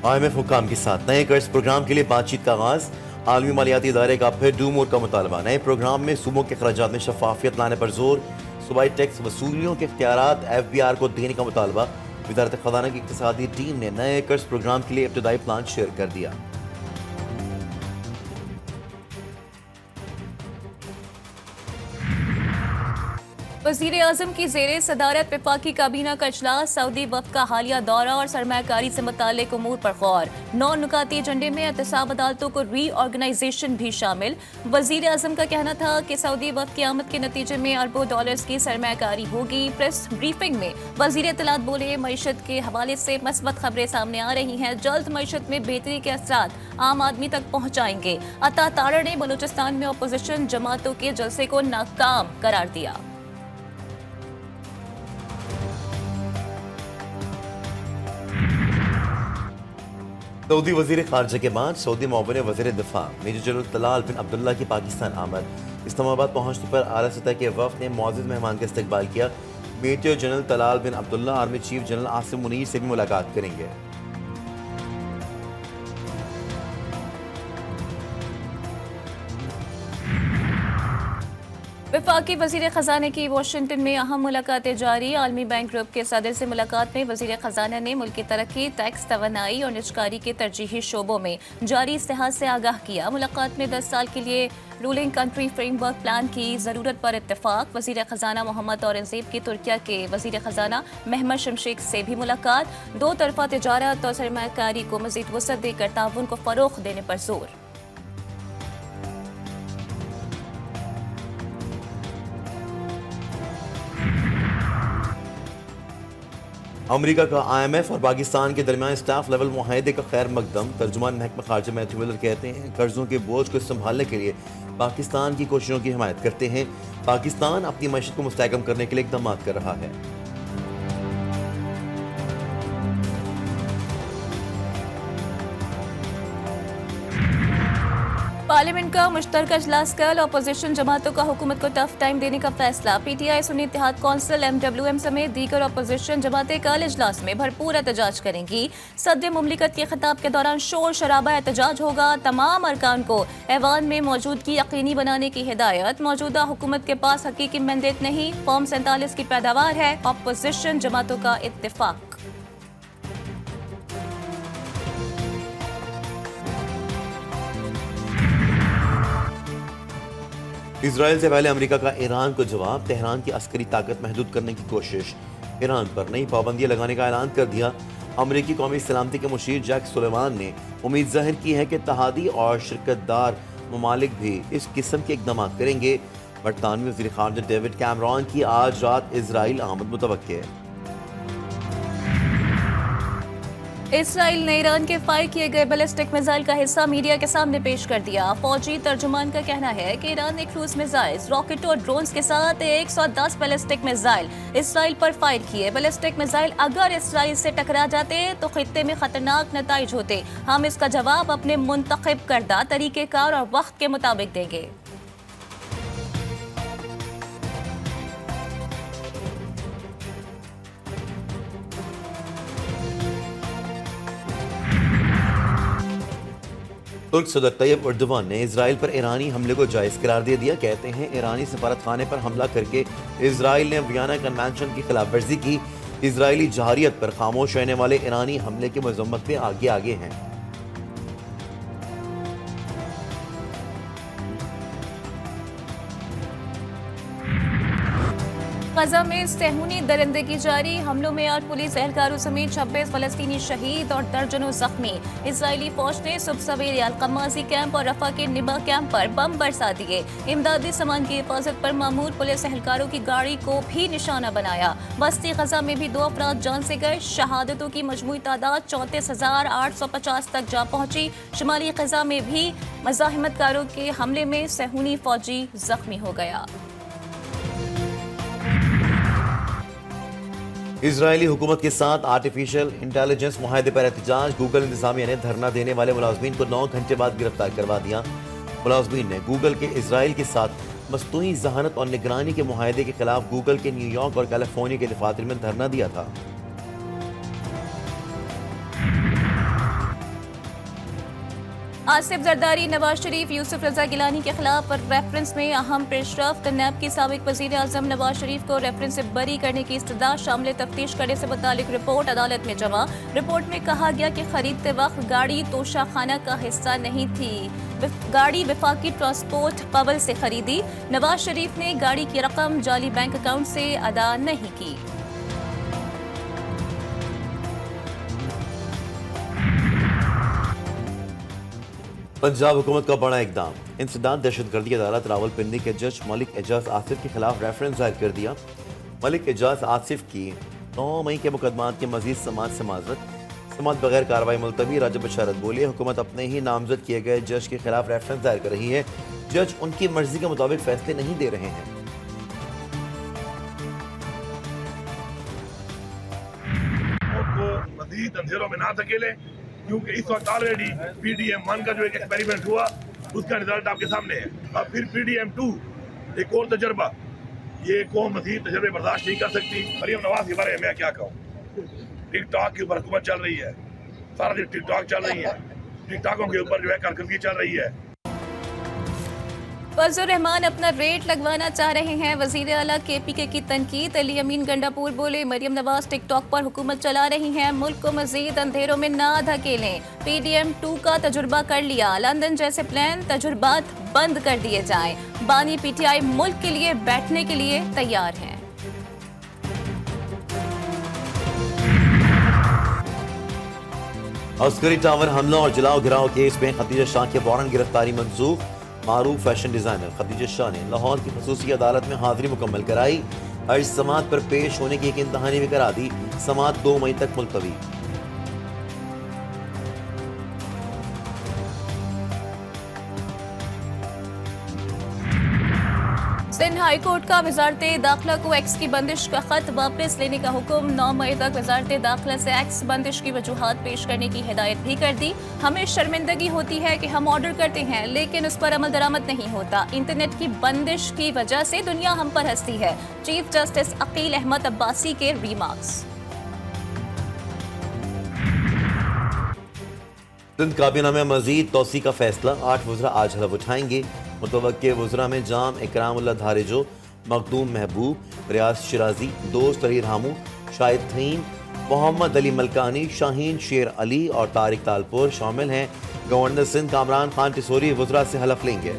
IMF हुक्काम के साथ नए कर्ज प्रोग्राम के लिए बातचीत का आगाज। आलमी मालियाती इदारे का फिर डू मोर का मुतालबा। नए प्रोग्राम में सूबों के अखराजात में शफाफियत लाने पर जोर। सूबाई टैक्स वसूलियों के इख्तियारात FBR को देने का मुतालबा। वजारत खजाना की इक्तिसादी टीम ने नए कर्ज प्रोग्राम के लिए इब्तदाई प्लान शेयर कर दिया। वज़ीर आज़म की ज़ेरे सदारत वफाकी काबीना का इजलास। सऊदी वफ़द का हालिया दौरा और सरमायाकारी से मुताल्लिक़ उमूर पर गौर। 9 नुकाती एजेंडे में एहतसाब अदालतों को रीऑर्गेनाइजेशन भी शामिल। वज़ीर आज़म का कहना था कि सऊदी वफ़द की आमद के नतीजे में अरबों डॉलर्स की सरमायाकारी होगी। प्रेस ब्रीफिंग में वज़ीर इत्तलात बोले, मईशत के हवाले से मस्बत खबरें सामने आ रही हैं। जल्द मईशत में बेहतरी के असरात आम आदमी तक पहुँचाएंगे। अता तारड़ ने बलूचिस्तान में अपोजिशन जमातों के जलसे को नाकाम करार दिया। सऊदी वजीर खारजा के बाद सऊदी मुआविन वजीर दिफा major general Talal bin Abdullah की पाकिस्तान आमद। इस्लामाबाद पहुंचने पर आला सतह के वफ़द ने मुअज़्ज़ज़ मेहमान का इस्तकबाल किया। Major general Talal bin Abdullah army chief general Asim Munir से भी मुलाकात करेंगे। वफाकी वज़ीर ख़जाना की वाशिंगटन में अहम मुलाकातें जारी। आलमी बैंक ग्रुप के सदर से मुलाकात में वज़ीर ख़जाना ने मुल्क की तरक्की, टैक्स, तवानाई और निजकारी के तरजीही शोबों में जारी इस्तेहाद से आगाह किया। मुलाकात में 10 साल के लिए रूलिंग कंट्री फ्रेमवर्क प्लान की ज़रूरत पर इत्तेफाक। वज़ीर ख़जाना मोहम्मद औरंगज़ेब की तुर्किया के वज़ीर ख़जाना महमद शमशेख से भी मुलाकात। 2 तरफ़ा तिजारत और सरमायाकारी को मज़ीद वसअत देकर ताउन को फ़रोग़ देने पर जोर। अमरीका का IMF और पाकिस्तान के दरमियान स्टाफ लेवल मुआहदे का खैर मकदम। तर्जुमान महकमा खारजा मैथ्यू मिलर कहते हैं, कर्जों के बोझ को संभालने के लिए पाकिस्तान की कोशिशों की हिमायत करते हैं। पाकिस्तान अपनी मईशत को मुस्तहकम करने के लिए इक़दाम कर रहा है। पार्लियामेंट का मुश्तरका इजलास कल। अपोजिशन जमातों का हुकूमत को टफ टाइम देने का फैसला। PTI, सुन्नी इत्तेहाद कौंसिल, MWM समेत दीगर अपोजिशन जमातें कल इजलास में भरपूर एहतजाज करेंगी। सदर मुमलिकत के खिताब के दौरान शोर शराबा एहतजाज होगा। तमाम अरकान को ऐवान में मौजूदगी यकीनी बनाने की हिदायत। मौजूदा हुकूमत के पास हकीकी मैंडेट नहीं, फॉर्म 47 की पैदावार है। अपोजिशन जमातों का इत्तेफाक। इसराइल से पहले अमेरिका का ईरान को जवाब। तेहरान की अस्करी ताकत महदूद करने की कोशिश। ईरान पर नई पाबंदियां लगाने का ऐलान कर दिया। अमेरिकी कौमी सलामती के मुशीर जैक सुलेमान ने उम्मीद जाहिर की है कि इत्तेहादी और शिरकतदार ममालिक भी इस किस्म के इक़दाम करेंगे। बरतानवी वज़ीर ख़ारजा डेविड कैमरॉन की आज रात इसराइल आमद मुतवक्के है। इसराइल ने ईरान के फायर किए गए बैलिस्टिक मिसाइल का हिस्सा मीडिया के सामने पेश कर दिया। फौजी तर्जुमान का कहना है कि ईरान ने क्रूज मिसाइल, रॉकेट और ड्रोन्स के साथ 110 बैलिस्टिक मिसाइल इसराइल पर फायर किए। बैलिस्टिक मिसाइल अगर इसराइल से टकरा जाते तो खित्ते में खतरनाक नताइज होते। हम इसका जवाब अपने मुंतखब करदा तरीकेकार और वक्त के मुताबिक देंगे। तुर्क सदर तैयब अर्दोगान ने इसराइल पर ईरानी हमले को जायज़ करार दे दिया। कहते हैं, ईरानी सफारत खाने पर हमला करके इसराइल ने वियना कन्वेंशन की खिलाफ वर्जी की। इसराइली जहारियत पर खामोश रहने वाले ईरानी हमले की मजम्मत में आगे आगे हैं। गजा में सहूनी दरिंदगी जारी। हमलों में 8 पुलिस एहलकारों समेत 26 फलस्तीनी शहीद और दर्जनों जख्मी। इजरायली फौज ने सुबह सवेरे अल-कमासी कैंप और रफा के निबा कैंप पर बम बरसा दिए। इमदादी सामान की हिफाजत पर मामूर पुलिस एहलकारों की गाड़ी को भी निशाना बनाया। वस्ती गजा में भी 2 अफराद जान से गए। शहादतों की मजमूई तादाद 34,850 तक जा पहुंची। शुमाली गजा में भी मज़ाहिमतकारों के हमले में सहूनी फौजी जख्मी हो गया। इजरायली हुकूमत के साथ आर्टिफिशियल इंटेलिजेंस मुआहदे पर एहतजाज। गूगल इंतजामिया ने धरना देने वाले मुलाजमीन को 9 घंटे बाद गिरफ्तार करवा दिया। मुलाजमीन ने गूगल के इसराइल के साथ मस्तूई जहानत और निगरानी के मुआहदे के खिलाफ गूगल के न्यूयॉर्क और कैलिफोर्निया के दफातर में धरना दिया था। आसिफ जरदारी, नवाज शरीफ, यूसुफ रजा गिलानी के खिलाफ रेफरेंस में अहम पेशरफ्त। नैब की साबिक वजीर आजम नवाज शरीफ को रेफरेंस से बरी करने की इस्तदा शामिल तफ्तीश करने से मुतालिक रिपोर्ट अदालत में जमा। रिपोर्ट में कहा गया कि खरीदते वक्त गाड़ी तोशा खाना का हिस्सा नहीं थी। गाड़ी विफाकी ट्रांसपोर्ट पवल से खरीदी। नवाज शरीफ ने गाड़ी की रकम जाली बैंक अकाउंट से अदा नहीं की। पंजाब हुकूमत का बड़ा इकदाम। इंसदाद दहशतगर्दी अदालत रावलपिंडी के जज मलिक एजाज आसिफ के खिलाफ रेफरेंस दायर कर दिया। मलिक एजाज आसिफ की 9 मई के मुकदमात की मजीद समात से माजरत बगैर कार्रवाई मुलतवी। राजा बशारत बोले, हुकूमत अपने ही नामजद किए गए जज के खिलाफ रेफरेंस दायर कर रही है। जज उनकी मर्जी के मुताबिक फैसले नहीं दे रहे हैं। मजीद अंधेरों में ना धकेले, क्योंकि इस वक्त ऑलरेडी PDM-1 का जो एक एक्सपेरिमेंट हुआ उसका रिजल्ट आपके सामने है। अब फिर PDM-2 एक और तजर्बा, ये कौम मजीद तजर्बे बर्दाश्त नहीं कर सकती। मरियम नवाज के बारे में मैं क्या कहूँ, टिकटॉक के ऊपर हुकूमत चल रही है, सारा दिन टिकटॉक चल रही है, टिकटॉकों के ऊपर जो है कारकर्दगी चल रही है। फजल रहमान अपना रेट लगवाना चाह रहे हैं। वजीर आला KPK की तनकीद। अली अमीन गंडापुर बोले, मरियम नवाज टिकटॉक पर हुकूमत चला रही हैं, मुल्क को मजीद अंधेरों में ना धकेलें। PDM-2 का तजुर्बा कर लिया, लंदन जैसे प्लान तजुर्बात बंद कर दिए जाएं। बानी PTI मुल्क के लिए बैठने के लिए तैयार हैं। अस्करी टावर हमला और जलाओ गिराओ केस में खदीजा शाह के वारंट गिरफ्तारी मंसूख। मारूफ फैशन डिजाइनर खदीजा शाह ने लाहौर की खसूसी अदालत में हाजिरी मुकम्मल कराई। अर्ज समात पर पेश होने की यकीन दहानी भी करा दी। समात 2 मई तक मुलतवी। सिंध हाई कोर्ट का वजारत दाखिला को एक्स की बंदिश का खत वापस लेने का हुक्म। 9 मई तक वजारत दाखिला से एक्स बंदिश की वजूहात पेश करने की हिदायत भी कर दी। हमें शर्मिंदगी होती है कि हम ऑर्डर करते हैं लेकिन उस पर अमल दरामद नहीं होता। इंटरनेट की बंदिश की वजह से दुनिया हम पर हंसती है। चीफ जस्टिस अकील अहमद अब्बासी के रिमार्क्स। सिंध काबीना में मजीद तोसी का फैसला। 8 वज़रा आज हलफ उठाएंगे। मुतवक्के वज़रा में जाम इकरामुल्लाह धारेजो, मखदूम महबूब, रियाज शिराजी, दोस्त अली रामू, शाहिद थईन, मोहम्मद अली मलकानी, शाहीन शेर अली और तारिक तालपुर शामिल हैं। गवर्नर सिंध कामरान खान टिसोरी वज़रा से हलफ लेंगे।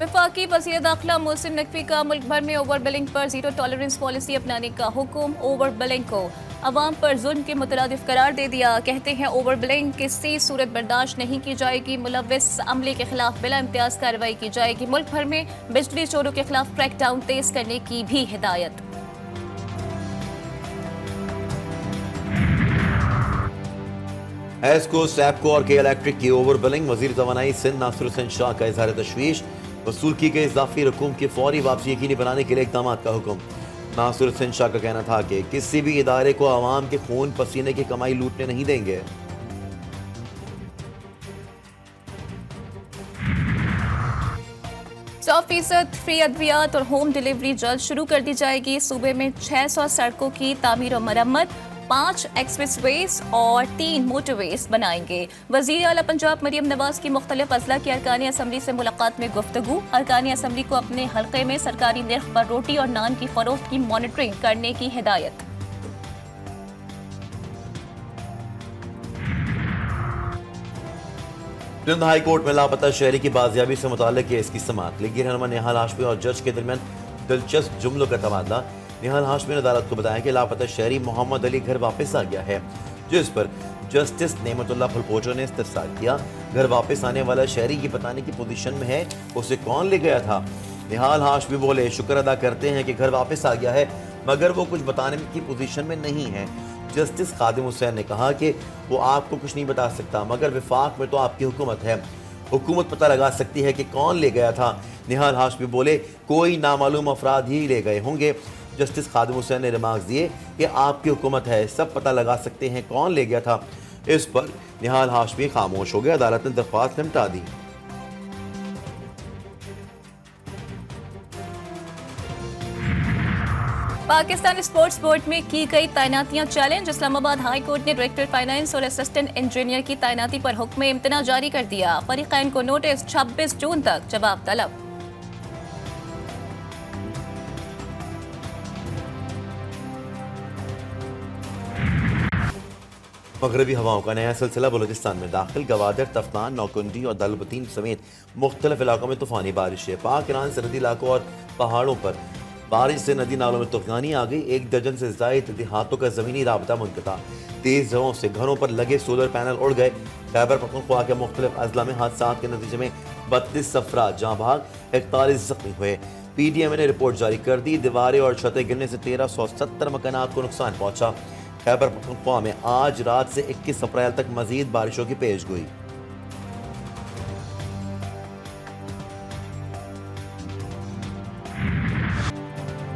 वफाकी वज़ीर दाखिला मोहसिन नकवी का मुल्क भर में ओवर बिलिंग पर जीरो टॉलरेंस पॉलिसी अपनाने का हुक्म। ओवर बिलिंग को अवाम पर जुल्म के मुतरादिफ करार दे दिया। कहते हैं ओवर बिलिंग किसी सूरत बर्दाश्त नहीं की जाएगी। मुलव्विस अमले के खिलाफ बिला इम्तियाज कार्रवाई की जाएगी। मुल्क भर में बिजली चोरों के खिलाफ क्रैकडाउन तेज करने की भी हिदायत। एस्को, सैपको और के इलेक्ट्रिक की ओवर बिलिंग। वजीर तवानाई सिंध नासिर हुसैन शाह का इजहार तशवीश। वसूल की गई इजाफी रकूम की फौरी वापसी यकीनी बनाने के लिए इक़दाम का हुक्म। नासिर हुसैन शाह का कहना था कि किसी भी इदारे को आवाम के खून पसीने की कमाई लूटने नहीं देंगे। 100% फ्री अद्वियात और होम डिलीवरी जल्द शुरू कर दी जाएगी। सूबे में 600 सड़कों की तामीर और मरम्मत, 5 एक्सप्रेसवेज और 3 मोटरवेज बनाएंगे। वज़ीर आला पंजाब मरियम नवाज की मुख्तलिफ अजला की अरकानी असम्बली से मुलाकात में गुफ्तगू। अरकानी असम्बली को अपने हल्के में सरकारी निर्ख पर रोटी और नान की फरोख्त की मॉनिटरिंग करने की हिदायत। सिंध हाई कोर्ट में लापता शहरी की बाजियाबी से मुताल्लिक केस की समाअत। लीगी रहनुमा निहाल हाशमी और जज के दरमियान दिलचस्प जुमलों का तबादला। निहाल हाशमी ने अदालत को बताया कि लापता शहरी मोहम्मद अली घर वापस आ गया है, जिस पर जस्टिस नेमतुल्लाह फलपोचो ने इस्तफसार किया। घर वापस आने वाला शहरी की बताने की पोजीशन में है, उसे कौन ले गया था? निहाल हाशमी बोले, शुक्र अदा करते हैं कि घर वापस आ गया है, मगर वो कुछ बताने की पोजीशन में नहीं है। जस्टिस खादिम हुसैन ने कहा कि वो आपको कुछ नहीं बता सकता, मगर विफाक में तो आपकी हुकूमत है, हुकूमत पता लगा सकती है कि कौन ले गया था। निहाल हाशमी बोले, कोई नामालूम अफराद ही ले गए होंगे। जस्टिस खादिम हुसैन ने रिमार्क्स दिए कि आपकी हुकूमत है, सब पता लगा सकते हैं कौन ले गया था। इस पर निहाल हाशमी खामोश हो गए। अदालत ने दरख्वास्त निपटा दी। पाकिस्तान स्पोर्ट्स बोर्ड में की गई तैनातियां चैलेंज। इस्लामाबाद हाई कोर्ट ने डायरेक्टर फाइनेंस और असिस्टेंट इंजीनियर की तैनाती पर हुक्म इम्तना जारी कर दिया। फरीकैन को नोटिस, 26 जून तक जवाब तलब। मगरबी हवाओं का नया सिलसिला बलूचिस्तान में दाखिल। गवादर, तफनान, नौकुंडी और दालबतीन समेत मुख्तलिफ इलाकों में तूफानी बारिशें। पाक ईरान सरहदी इलाकों और पहाड़ों पर बारिश से नदी नालों में तूफानी आ गई। 1 दर्जन से जायद देहातों का जमीनी राबता मुनक़ता। तेज हवाओं से घरों पर लगे सोलर पैनल उड़ गए। खैबर पख्तूनख्वा के मुख्तलिफ अजला में हादसा के नतीजे में 32 अफराद जहाँ भाग, 41 जख्मी हुए। PDM ने रिपोर्ट जारी कर दी। दीवारें और छतें गिरने से 1370 मकानात को नुकसान पहुंचा। खैबर पख्तूनख्वा में आज रात से 21 अप्रैल तक मजीद बारिशों की पेशगोई।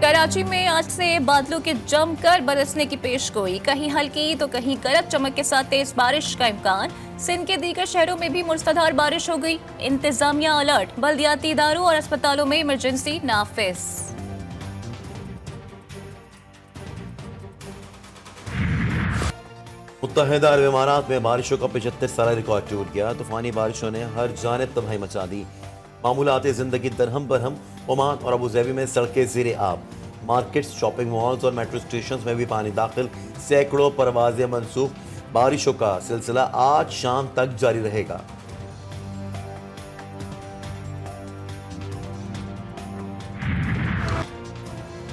कराची में आज से बादलों के जमकर बरसने की पेशगोई। कहीं हल्की तो कहीं गरज चमक के साथ तेज बारिश का इम्कान। सिंध के दीगर शहरों में भी मूसलाधार बारिश हो गई। इंतजामिया अलर्ट, बल्दियाती इदारों और अस्पतालों में इमरजेंसी नाफिज। मुत्तहिदा अरब इमारात में बारिशों का 75 साल रिकॉर्ड टूट गया। तूफानी बारिशों ने हर जानिब तबाही मचा दी। मामूलात जिंदगी दरहम बरहम। ओमान और अबू धाबी में सड़कें ज़ेरे आब। मार्केट्स, शॉपिंग मॉल्स और मेट्रो स्टेशन में भी पानी दाखिल। सैकड़ों परवाजें मनसूख। बारिशों का सिलसिला आज शाम तक जारी रहेगा।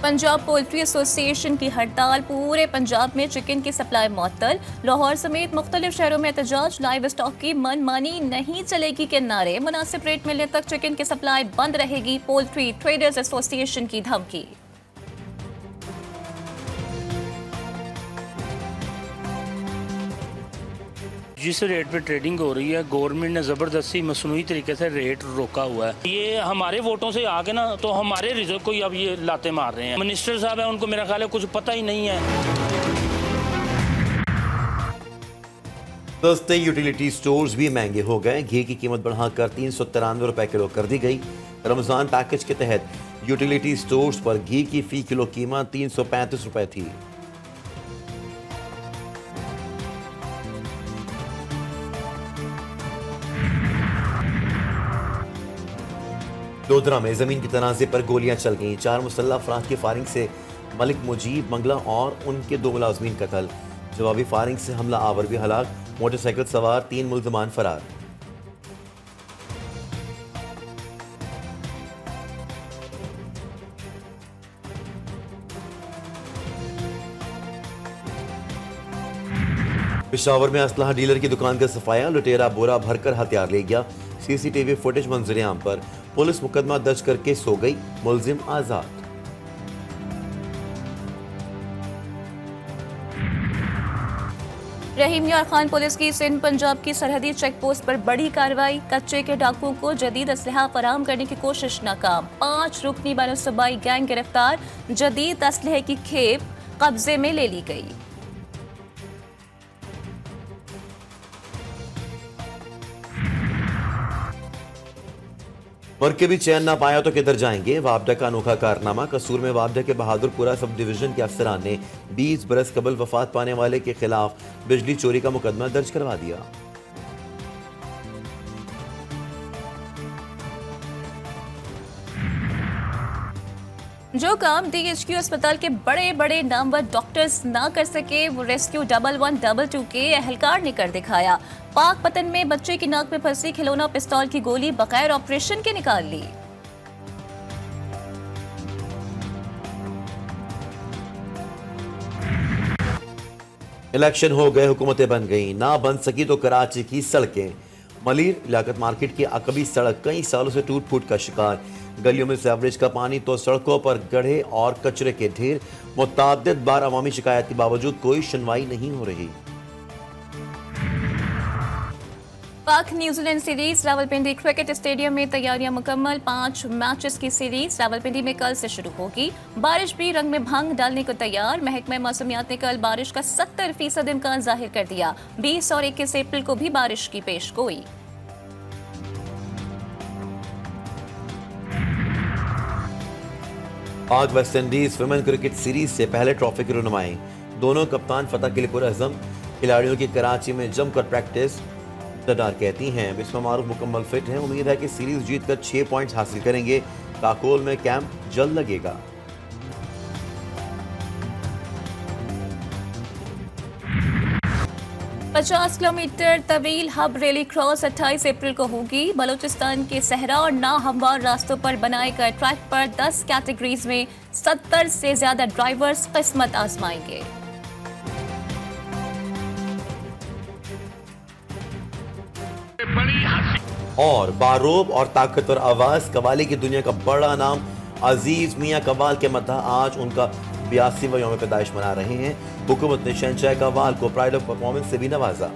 पंजाब पोल्ट्री एसोसिएशन की हड़ताल। पूरे पंजाब में चिकन की सप्लाई मुअत्तल। लाहौर समेत मुख्तलिफ शहरों में एहतजाज। लाइव स्टॉक की मनमानी नहीं चलेगी के नारे। मुनासिब रेट मिलने तक चिकन की सप्लाई बंद रहेगी। पोल्ट्री ट्रेडर्स एसोसिएशन की धमकी। जिस रेट पे ट्रेडिंग हो रही है, गवर्नमेंट ने ज़बरदस्ती मसनूई तरीके से रेट रोका हुआ है। ये हमारे वोटों से आगे ना तो हमारे रिजर्व को ही अब ये लाते मार रहे हैं। मिनिस्टर साहब है, उनको मेरा ख्याल है कुछ पता ही नहीं है। सस्ते यूटिलिटी स्टोर्स भी महंगे हो गए। घी की कीमत बढ़ाकर 393 रुपए किलो कर दी गई। रमजान पैकेज के तहत यूटिलिटी स्टोर्स पर घी की फी किलो कीमत 335 रुपए थी। लोधरा में जमीन के तनाजे पर गोलियां चल गईं। 4 मुसल्लह अफराद की फायरिंग से मलिक मुजीब मंगला और उनके 2 मुलाजमीन कत्ल। जवाबी फायरिंग से हमला आवर भी हलाक। मोटरसाइकिल सवार 3 मुल्जमान फरार। पेशावर में असलहा डीलर की दुकान का सफाया। लुटेरा बोरा भरकर हथियार ले गया। CCTV फुटेज मंजरेआम पर। पुलिस मुकदमा दर्ज करके सो गई। मुलजिम आजाद। रहीम यार खान पुलिस की सिंध पंजाब की सरहदी चेक पोस्ट पर बड़ी कार्रवाई। कच्चे के डाकुओं को जदीद असलहा फराहम करने की कोशिश नाकाम। 5 रुकनी बैनुसूबाई गैंग गिरफ्तार। जदीद असलहे की खेप कब्जे में ले ली गई। के भी चैन ना पाया तो किधर जाएंगे। वापडा का अनोखा कारनामा। कसूर में वापडा के बहादुरपुरा सब डिवीजन के अफसरान ने 20 बरस कबल वफात पाने वाले के खिलाफ बिजली चोरी का मुकदमा दर्ज करवा दिया। जो काम DHQ अस्पताल के बड़े बड़े नामवर डॉक्टर्स ना कर सके, वो रेस्क्यू 1122 के एहलकार ने कर दिखाया। पाक पतन में बच्चे की नाक में फंसी खिलौना पिस्तौल की गोली बगैर ऑपरेशन के निकाल ली। इलेक्शन हो गए, हुकूमतें बन गई, ना बन सकी तो कराची की सड़कें। मलीर इलाकत मार्केट की अकबी सड़क कई सालों से टूट फूट का शिकार। गलियों में सीवरेज का पानी तो सड़कों पर गड्ढे और कचरे के ढेर। मुतअद्दिद बार अवामी शिकायत के बावजूद कोई सुनवाई नहीं हो रही। पाक New Zealand series Rawalpindi cricket stadium में तैयारियां मुकम्मल। 5 मैचेस की सीरीज रावलपिंडी में कल से शुरू होगी। बारिश भी रंग में भंग डालने को तैयार। महकमा मौसमियात ने कल बारिश का 70% इम्कान जाहिर कर दिया। 20 और 21 अप्रैल को भी बारिश की पेशगोई। पाक West Indies women cricket series से पहले ट्रॉफी की रुनुमाई, दोनों कप्तान फतह के लिए पुरअज़म, खिलाड़ियों की कराची में जमकर प्रैक्टिस। डडार कहती हैं बिस्मा मारूफ मुकम्मल फिट हैं, उम्मीद है कि सीरीज जीतकर 6 पॉइंट्स हासिल करेंगे। काकोल में कैंप जल्द लगेगा। पचास किलोमीटर तवील हब रैली क्रॉस 28 अप्रैल को होगी। बलूचिस्तान के सहरा और नाहमवार रास्तों पर बनाए गए ट्रैक पर 10 कैटेगरीज में 70 से ज्यादा ड्राइवर्स किस्मत आजमाएंगे। और बारोब और ताकतवर आवाज कवाली की दुनिया का बड़ा नाम अजीज मियां कवाल के मद्दा आज उनका 82वां यौम पैदाइश मना रहे हैं। हुकूमत ने शहंशाह कवाल को प्राइड ऑफ परफॉर्मेंस से भी नवाजा।